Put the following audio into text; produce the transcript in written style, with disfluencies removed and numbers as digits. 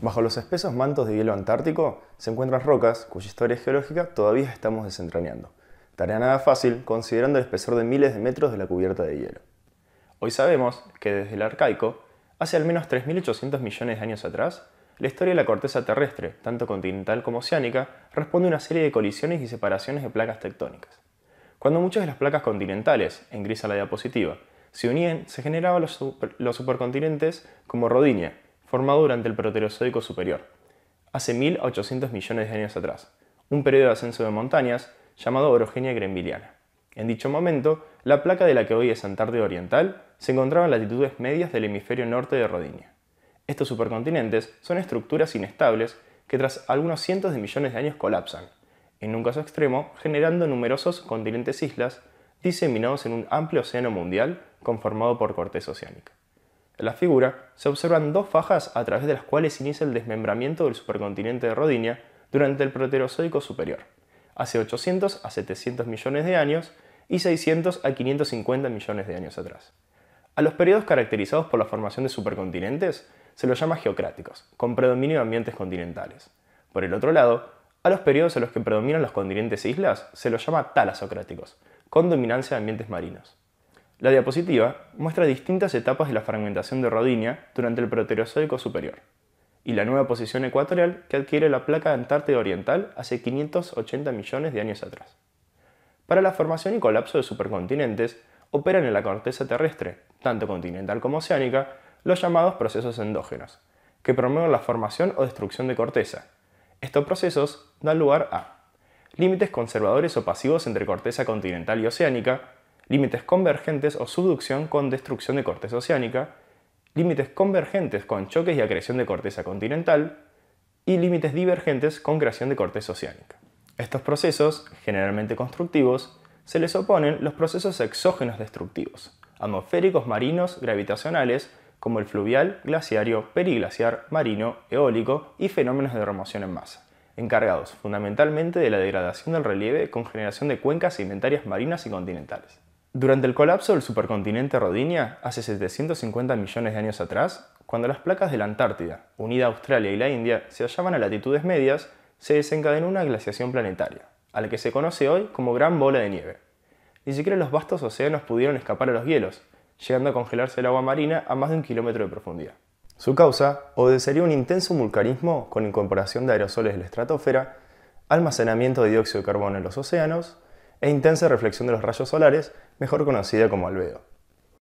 Bajo los espesos mantos de hielo antártico se encuentran rocas cuya historia geológica todavía estamos desentrañando. Tarea nada fácil considerando el espesor de miles de metros de la cubierta de hielo. Hoy sabemos que desde el Arcaico, hace al menos 3.800 millones de años atrás, la historia de la corteza terrestre, tanto continental como oceánica, responde a una serie de colisiones y separaciones de placas tectónicas. Cuando muchas de las placas continentales, en gris a la diapositiva, se unían, se generaban los supercontinentes como Rodinia, formado durante el Proterozoico superior, hace 1.000 a 800 millones de años atrás, un periodo de ascenso de montañas llamado Orogenia Greenvilliana. En dicho momento, la placa de la que hoy es Antártida Oriental se encontraba en latitudes medias del hemisferio norte de Rodinia. Estos supercontinentes son estructuras inestables que tras algunos cientos de millones de años colapsan, en un caso extremo generando numerosos continentes-islas diseminados en un amplio océano mundial conformado por corteza oceánica. En la figura se observan dos fajas a través de las cuales inicia el desmembramiento del supercontinente de Rodinia durante el Proterozoico superior, hace 800 a 700 millones de años y 600 a 550 millones de años atrás. A los periodos caracterizados por la formación de supercontinentes se los llama geocráticos, con predominio de ambientes continentales. Por el otro lado, a los periodos en los que predominan los continentes e islas se los llama talasocráticos, con dominancia de ambientes marinos. La diapositiva muestra distintas etapas de la fragmentación de Rodinia durante el Proterozoico superior y la nueva posición ecuatorial que adquiere la placa Antártida Oriental hace 580 millones de años atrás. Para la formación y colapso de supercontinentes operan en la corteza terrestre, tanto continental como oceánica, los llamados procesos endógenos, que promueven la formación o destrucción de corteza. Estos procesos dan lugar a límites conservadores o pasivos entre corteza continental y oceánica, límites convergentes o subducción con destrucción de corteza oceánica, límites convergentes con choques y acreción de corteza continental, y límites divergentes con creación de corteza oceánica. Estos procesos, generalmente constructivos, se les oponen los procesos exógenos destructivos, atmosféricos, marinos, gravitacionales, como el fluvial, glaciario, periglaciar, marino, eólico y fenómenos de remoción en masa, encargados fundamentalmente de la degradación del relieve con generación de cuencas sedimentarias marinas y continentales. Durante el colapso del supercontinente Rodinia, hace 750 millones de años atrás, cuando las placas de la Antártida, unida a Australia y la India, se hallaban a latitudes medias, se desencadenó una glaciación planetaria, a la que se conoce hoy como Gran Bola de Nieve. Ni siquiera los vastos océanos pudieron escapar a los hielos, llegando a congelarse el agua marina a más de 1 kilómetro de profundidad. Su causa obedecería a un intenso vulcanismo con incorporación de aerosoles de la estratosfera, almacenamiento de dióxido de carbono en los océanos e intensa reflexión de los rayos solares, mejor conocida como albedo.